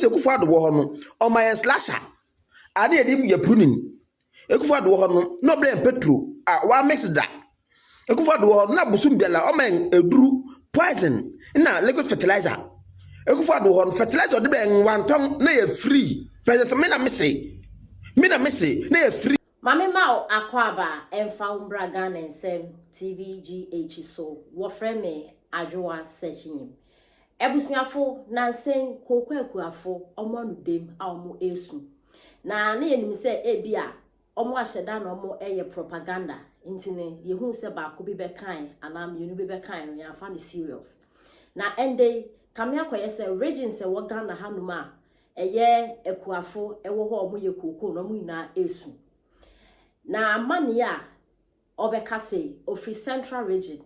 Ekufuado wo ho no o ma slasher ade edim ye pruning Ekufuado wo ho no no blame petro wa mix da Ekufuado wo ho na busum biala o ma eduru poison na liquid fertilizer Ekufuado wo ho fertilizer de be nwanton na ye free president me na mese na ye free Mame Mao Akwaba Emfa Umbra Ghana Nsem TVGH so wofreme adwoa searching Ebusuafo nansen kokwekuafo omonu dem a omo esu na na yenim se ebia omo ahyeda na omo eye propaganda intine yehu se ba ko bi be kan anam yenu bi be kan ya fa ne serious na ende kamia koye se region se wo Ghana hanuma eye ekuafo ewo ho omo ye kokko no omo ina esu na mania obekase ofri central region.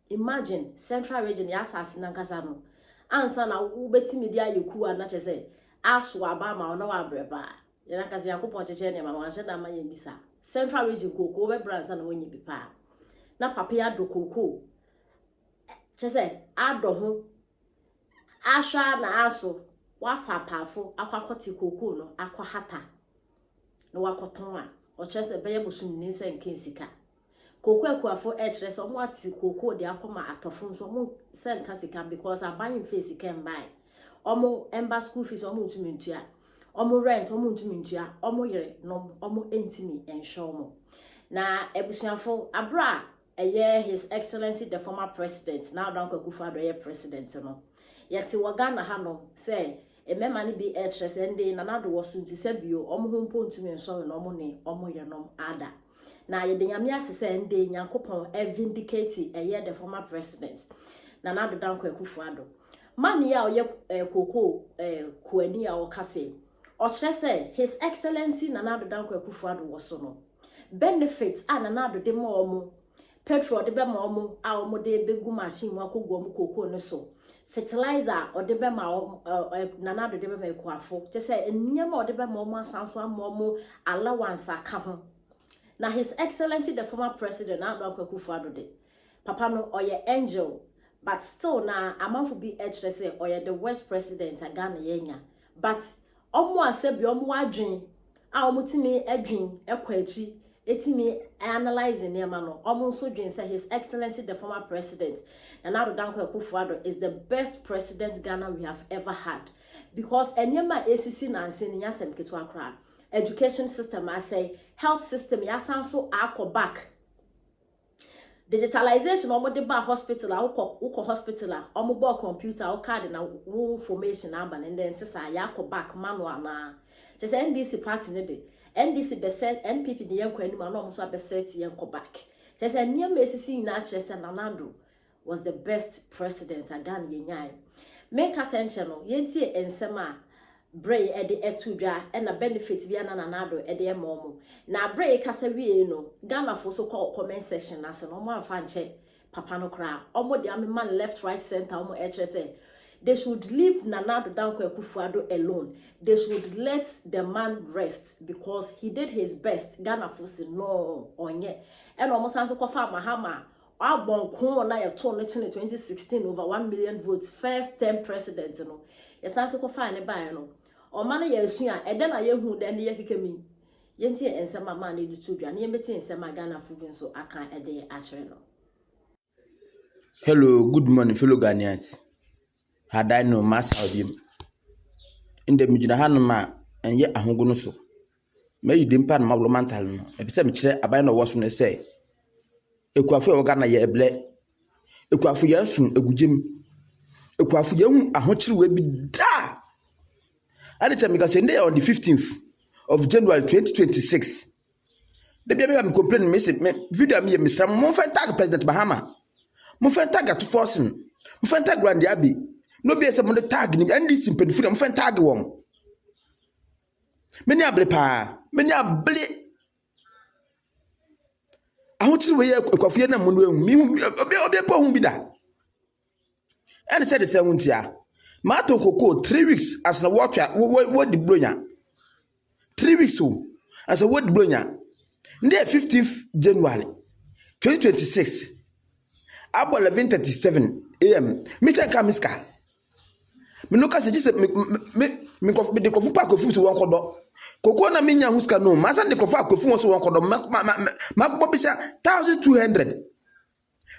Imagine central region ya asase nankasa no ansa na ubeti media yeku na chese aso aba ma ono wa breba ya nankasa yakopon cheche ne ma wanhye da ma yembisa central region koko be branza na wonyi bipa na papa ya do koko chese ado ho ahwa na aso wafa pafo akwakoti koko no akwahata no wakoton a o chese be yebusum ni nse nke sika koko ekuafo etres omo ati koko de akoma atofo nso omo senka sika because aban face can buy omo emba school fees omo ntumi ntua omo rent omo ntumi ntua omo yere no omo entimi ensure omo na ebusuafo abra eye his excellency the former president now don Akufo-Addo ye president no yeti wagana ha no say emema ni bi etres ende na nado wosu nti sebio omo ho mpo ntumi ensure no omo ne omo yere no ada na ye de nyame asese ende nyankopon vindicate the former president na nado dan Akufo-Addo man ya oye koko kuani a okase o kire se his excellency na nado dan Akufo-Addo wo so no benefits a na nado de ma omo petrol de be ma omo a omo de begu machine mu akogwo omo koko ne so fertilizer o de be ma na nado de be ma ekuafo kire se eniyama o de be ma omo asanso ama omo allowance aka ho na his excellency the former president na Akufo-Addo de papa no oye angel but still na amanfo bi say oye the worst president Ghana yenya but omo asebi omo adwen a omo timi adwen ekwachi etimi analyzing nema no omo nso dwen say his excellency the former president na Akufo-Addo is the best president Ghana we have ever had because enyema ACC na nsen nya sem ketu akra education system I say health system ya sanso akọ back digitalization omo de ba hospital uko hospital omo bo computer o card na information aba and then sesa ya akọ back manual na just NDC party ne de NDC be set NPP de yankwa ni ma no so be set yankọ back just niam esisi na chese na Nando was the best president Ghana yenyan make us no yentie ensema bray ede etudwa and a benefit bia na Nando ede emomo na bray kasa wie no Ghana for so call comment section as no man fanche papa no kra omo de man left right center omo HSA they should leave Nando Akufo-Addo alone they should let the man rest because he did his best Ghana for say no onye and omo sanso kofa mahama abon na yeto no 2016 over 1 million votes first term president no yesanso kofa ne ban no o ma na yesu a ede na yehu de ne yekekemi yenti ensema ma na editu dwa na yemeti ensema Ghana fugu nso aka ede a kire no. Hello, good morning fellow Ghanaians. Had I no mass of him in the mijina hanuma enye ahogo no so me yidim pa na maglomantal no e pese me kire aban no woso ne say ekuafo e Ghana ye eble ekuafo yansun egujem ekuafo yahu ahokyere we bi da. At the time, because on the 15th of January 2026, the baby am complaining, video me, Mr. Monfentag President Bahama, Monfentag to Forsen, Monfentag Grand Abbey, no be some on the tag, and this in Penfield, Monfentag one. Many are blepa, many are ble. I want to wear a coffee and a moon, me, a poem be that. And said the same year. Mato Coco 3 weeks as a water what the blonya 3 weeks as a word blonya near 15th January 2026 about 11:37 a.m. Mr. Kamiska me no ka se gise me kofu de kofu pa kofu so won kodo koko na me nya huska no ma san de kofu akofu won so won kodo ma bo bi sha 1200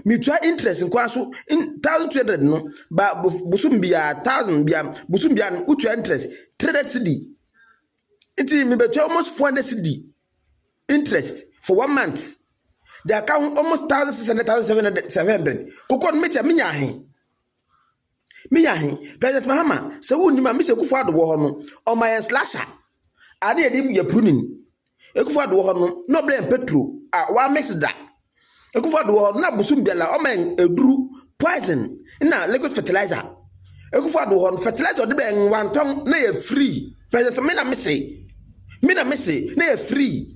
me try interest nkwa so 1200 no ba busum bia 1000 bia busum bia no try interest 300 cedi iti me bet almost 400 cedi interest for 1 month. The account almost 1,600, 700. Koko mecha minya ahen. President Mahama, se wo nima me se Kufuor wo ho no, o my slasher. Ade e dey pruning. Kufuor wo ho no, no blame petrol. Wa mix da. Kufuor wo ho na busum biala o man eduru poison na liquid fertilizer. Kufuor wo ho fertilizer de be one ton na ye free. President me na me say na ye free.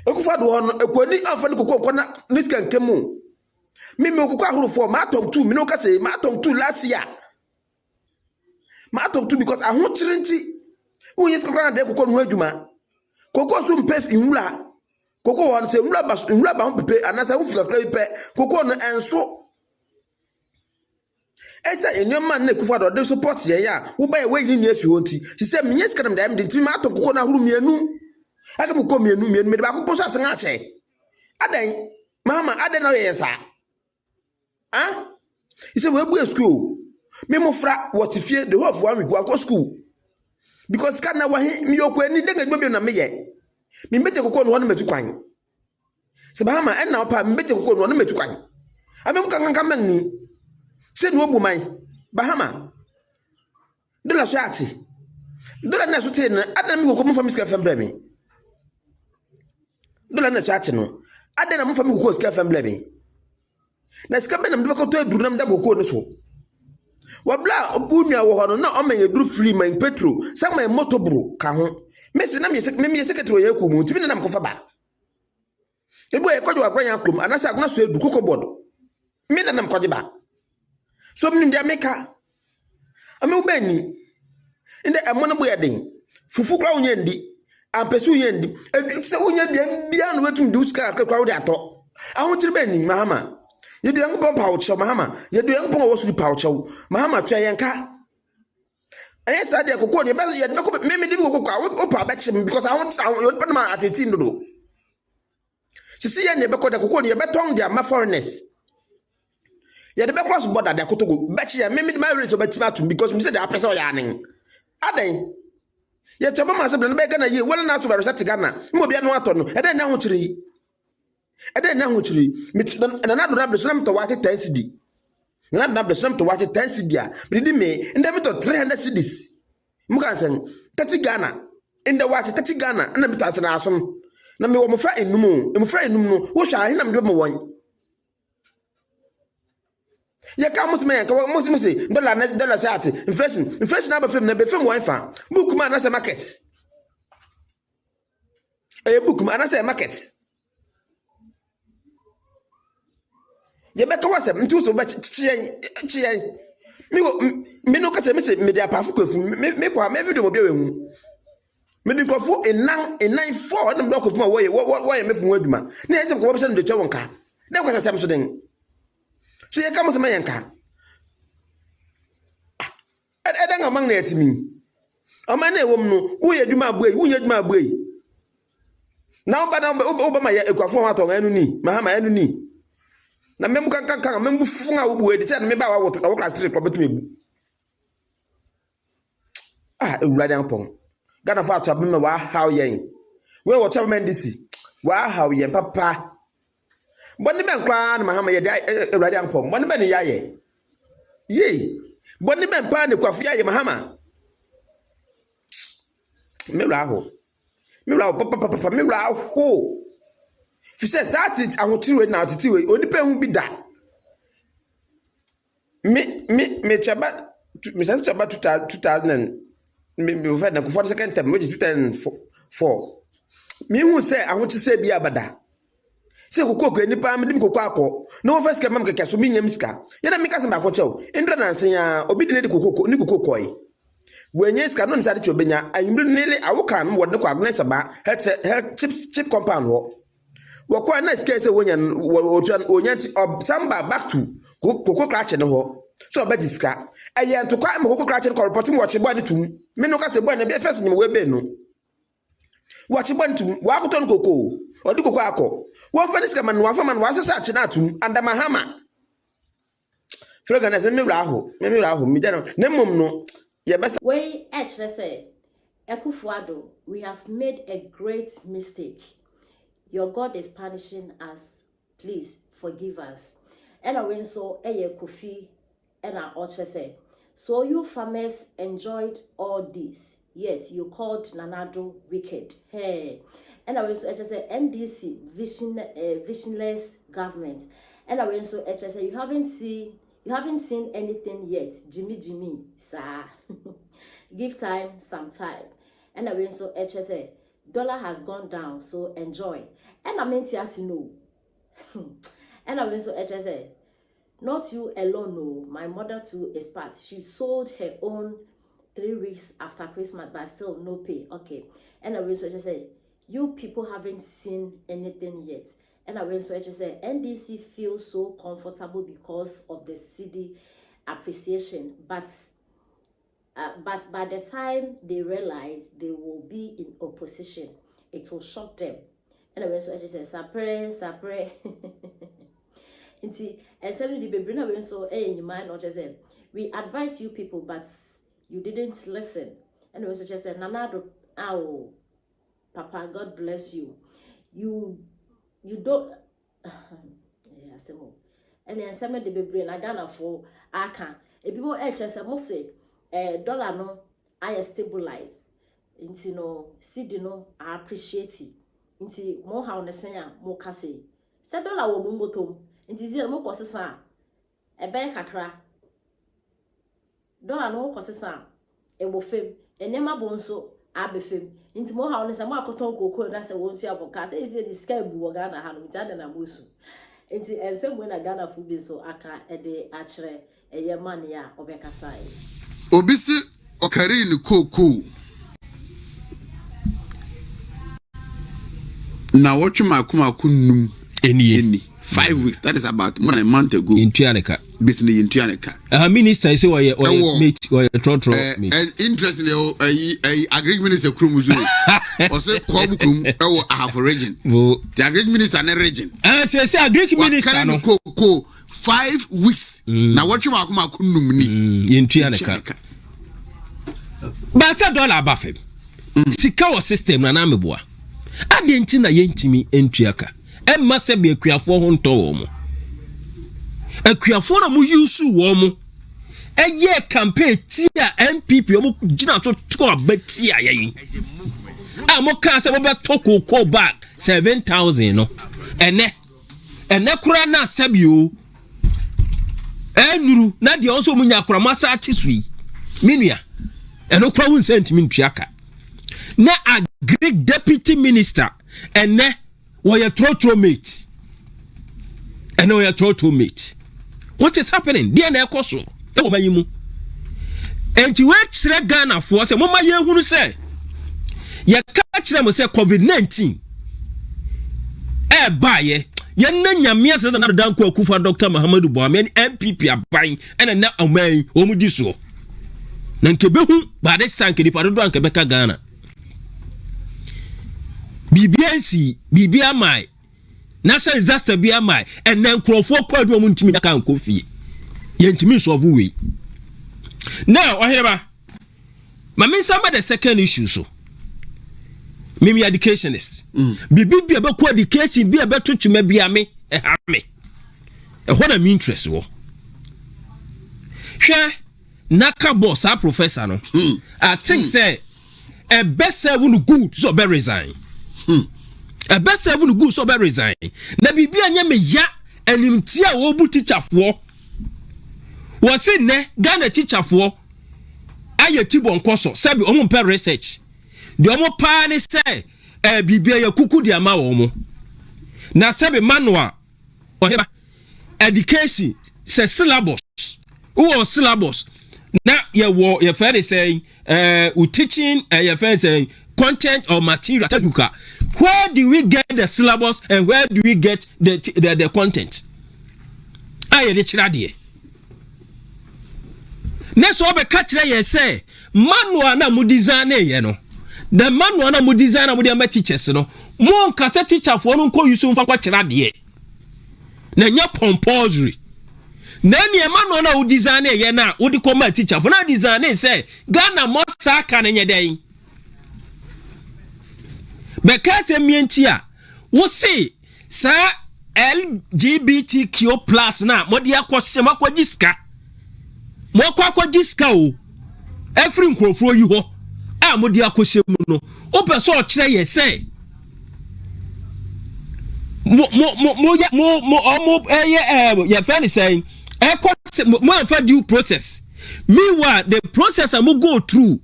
Kufuor wo no ekodi amfani kokko na niska nkemu me kokko ahorofo ma tom 2 me no ka say ma tom 2 last year ma tom 2 because aho chirinti won yes kokko na de kokko no adwuma kokko so mpe inwura kokko won say inwura ba ho pepe anasa wo fika kra pepe kokko no enso esa enyoma na Kufuor de support ye ya wo ba ye we ni afi honti ti say me yes kadam da me de ma tom kokko na ahoro mienu aka mu kom mienu me de ba kokko so asen ache adan mama adan na ye sa he said we go school me mo fra what fie the whole of 1 week go school because kan na wa me yokwa ni de gbe na me ye me mbete kokko no metu kwan se ba ma en na opa me mbete kokko no metu kwan amem kan manni se no obu man bahama de la soati de la na so te na adan me kokko mo fa miska fam me de la na soati no adan na mo fa me kokko ska fam me na ska be na mde ko to aduru na mde boko no so wabla obunua wo hono na o man aduru free man petrol sama motobro ka ho mesi na me secretary ye ko mu ntimi na mkofa ba ebo e kodwa agbanya klum anasa agna so edu kokobod me na mkoje ba so mni ndia meka ame ubani inde amona boya den fufu kra unya ndi ampesu unya ndi se unya bia no wetum du ska akwa wo de ato ahon tiri bani mahama yedu yang pon paucho mahama yedu yang pon wosu paucho mahama twa yenka aye sade kokko de be yedu ko me de kokko opa ba chim because I want you put man at 18 do sisi ye ne be ko de kokko de be ton de ma foreigners yedu be cross border de kotogo be chi me my rate be chim atum because me say the person ya nen adan ye toba ma se be be Ghana ye wala na so be reset Ghana mo bia no ato no e den na ho chiri ede na ho chiri na do na blesam to wache 10 cedi na do na blesam to wache 10 cedi a bidi me nda me to 300 cedis mu kan sen 30 Ghana nda wache 30 Ghana na me to asena asom na me wo mo fra enum no wo hwa he na me do mo won ye ka mo me ka mo se dollar sat inflation na be fem wan fa book man na se market book man na se market ye be ka wasem nti so be chien me no ka se me se me dia pafu kofu me kwa me video mo bia wehu me di kofu enan 4 na me do kofu ma wo ye me fu adwuma na ye se ko be se no de chewo nka na kwa se so den so ye ka mo se me yanka eden amang na yetimi o ma na ewom no wo ye adwuma abuei wo ye adwuma abuei na oba ma ye ekwafo ha to anu ni mahama anu ni na membu kan membu funga wo buwe de se na me ba wa wo class 3 ko betu ebu ewurade ampon Ghana fa to abema wa how yen we wo chama ndisi wa how yen papa boni ben kwa na mahama ye de ewurade ampon boni ben ya ye boni ben pa ne kwafu ya ye mahama mewura ho papa mewura ho fise sati ahotiriwe na atitiwe onipa hu bi da me chaba me sa chaba 2000 me fa na ko second term which 2004 me hu se ahoti se bi abada se kokoko enipa me dim kokoko akọ na wo first kemam keke so me nyam sika ye na me kase ma ko chew indra na nsen ya obi de ne kokoko ni kokoko yi wenye sika no nsade che obenya ayimru nele awoka no wode ko agnes ba health chip compound ho wako na sika se wonya samba back to koko krache no ho so bajiska eye to kwa mo kokra che ko report mo wache boy ne tum me no ka se boy ne be first nyim we be no wache boy tum wa akoto no koko odi koko akọ wo fa diska man wa fa man wa sesa che na tum anda mahama Frogana se me wura ho me jano ne mom no ye best we actually say Akufo-Addo, we have made a great mistake. Your God is punishing us. Please forgive us. And I went so Kofi and I also say, so you farmers enjoyed all this, yet you called Nana-Addo wicked. Hey, and I went so say NDC visionless government. And I went so say you haven't seen anything yet. Jimmy, sir. Give time some time. And I went so HSA dollar has gone down, so enjoy. And I meant yes, no. And I went so HSA, not you alone, no. My mother too is part. She sold her own 3 weeks after Christmas, but still no pay. Okay. And I went so HSA, you people haven't seen anything yet. And I went so HSA, NDC feels so comfortable because of the city appreciation, but by the time they realize they will be in opposition, it will shock them. And I went so I just said, sapre. And suddenly the baby went so in your mind, or just said, we advise you people, but you didn't listen. And I was just said, Nana-Addo, oh, Papa, God bless you. You don't. Yeah, some more. And then some of the baby and I Ghana for I can. If people actually say, dollar no I stabilize into no CD no I appreciate it into more how na senya more kase say dollar wo motom into zero mo kosesa e ben kakra dollar no kosesa e wo fem enema bo nso abefem into more how na say mo akoton kokoro na say won tu aboka say is the sky bu wo Ghana ha no tada na mosu into ensem we na Ghana fu bi so aka e de akere eye man ya obekasa Obisi okari ni koko na watch makuma kunum any 5 weeks, that is about more than a month ago in Tuaneka business in Tuaneka minister say why meet why trotro meet and interestingly agriculture minister krumuzu o say kwabukrum e wo half region the agriculture minister na region say agriculture minister no koko 5 weeks na watch makuma kunum ni in Tuaneka ba say dollar abafem sika wo system na meboa ade nti na yentimi entuaka emma se be akuafo ho nto wo mo akuafo na mu use wo mo eye campaign ti a MPP o mo gina to abati ayen mo kan se bo be to koko back 7,000 no ene kura na sabio enuru na de onso mu nya kura masa atisui minua eno kura won sentiment ntuaka na a Greek deputy minister ene were trotro mate. And we are trotro mate. What is happening? Dear Nekoso, Ewayimu. And you wait Ghana for us, and Mama Yahu say, ya catch them say COVID-19. Baye, Yananya Mias and another Danko Kufa Dr. Muhammadu Buhari, MPP are buying, and now a man, Omudiso. Nankebehu, by this time, Kediparudo and Quebec Ghana. BBNC, BBMI, National Disaster BMI, and then Crawford quite woman to me. I can't coffee. Yentimi so we. Now, I hear my some of the second issue. So, Mimi educationist. Bibi about education, be about to maybe me, me. What I'm interested in. Share Naka boss, our professor. No, I think say a best seven good, so be resign. A best seven good so be resign. Na bibia nya me ya animtia wo bu teacher fo. Wo se ne Ghana teacher fo aye tibon koso sabi omo pe research. De omo pa ne se bibia ya kuku di ama wo mo. Na sabi manual oheba education se syllabus. Wo syllabus na ye wo ye fair say we teaching ye fair say content or material textbook. Where do we get the syllabus and where do we get the content? Aye de chira de. ne so be ka kire ye say manual na mu design ye no the manual na mu design na mu dey teachers no mo nkase teacher fo no nko yusu mfa kwa kire de na nya compulsory na ni manual na u design ye na u di koma teacher fo na design say Ghana mo sa ka na nye den be ka se mienti a wo see sa LGBTQ+ na mo de akwose makwaji ska mo kwakwaji ska o every nkrofo yi ho a mo de akwose mu no o pe so kire ye say mo ye fan saying mo fa due process meanwhile the process am go through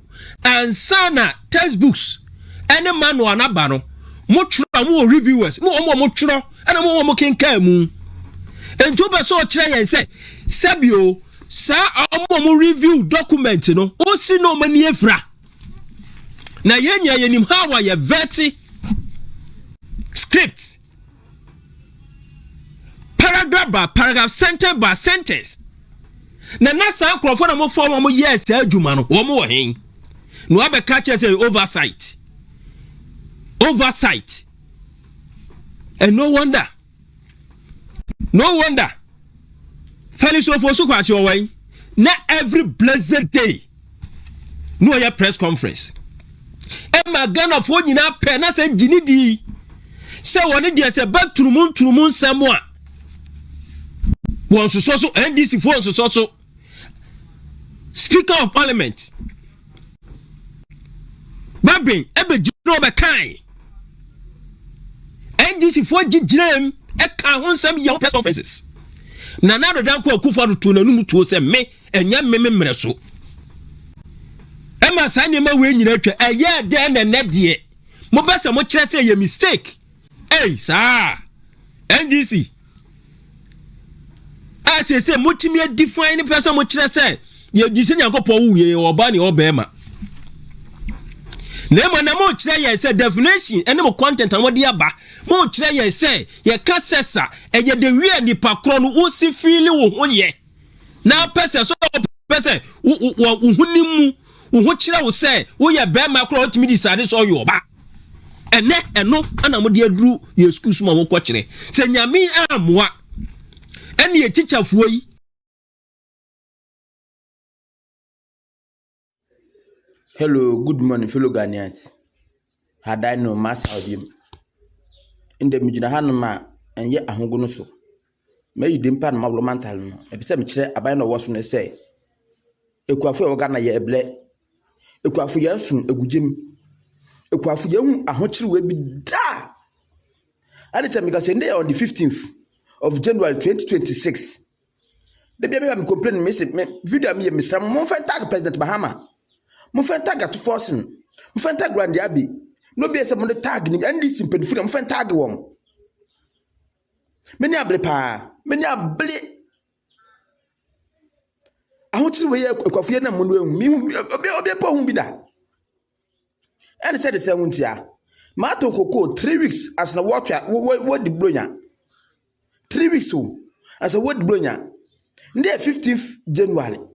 and sana textbooks any manual na ba no mo tro mo reviewers mo tro and mo kenkan mu ento be so kire ye say sabio sa mo review document no o si no mani efra na yenya yenim how ye veti script paragraph by paragraph, sentence by sentence. Na nasa nkrofo na mo form mo yes adwuma no wo mo hen no abe catch say oversight and no wonder Felix Ofosu kwachi owan na every blessed day no ya press conference e magana fo nyina pe na say ginidi say woni de say back turumun samwa won so NDC for so Speaker of Parliament Babin ebe jino be kan NDC for jidrem e kan hon sam ya press conferences na do dan ko akufa to na num to se me enya mmere so e ma sa ne ma we nyina atwa eye de na ne de mo be se mo kire se ye mistake sa NDC I say multimedia define person mo kire say ye dise nyankopɔ wu ye oba ne obema na mo na mo kire ye say definition ene mo content an wodi aba mo kire ye say ye ka sesa eye de wi nipa kro no wo si feel wo ho ye na person so person wo hunimu wo ho kire wo say wo ye bema kro otimi decide so yo oba eno ana mo de aduru ye school suma wo kɔ kire se nyame amoa ene ye teacher fuo yi. Hello, good morning, fellow Ghanaians. Had I no mass of him in the Mijanahanma and yet a hongonoso. May you dimpan mablomantal no. A bit of a bind of what's say. A quaffy organa ye a ble. A quaffy yansun, a good jim. A quaffy young, a hunter will be da. At the time, because on the 15th of January 2026, the baby I'm complaining, Miss Video me, Mr. Monfantag, President Bahama. Monfantag to forcing. Monfantag Grand Abbey. No be some on the tag in and this simple food. Monfantag one. Many are pa, many are ble. I want to wear a coffee and a moon. Me, a poem be that. And said the same year. Mato Coco 3 weeks as a water. What the blonya 3 weeks as a word blonya. Near 15th January.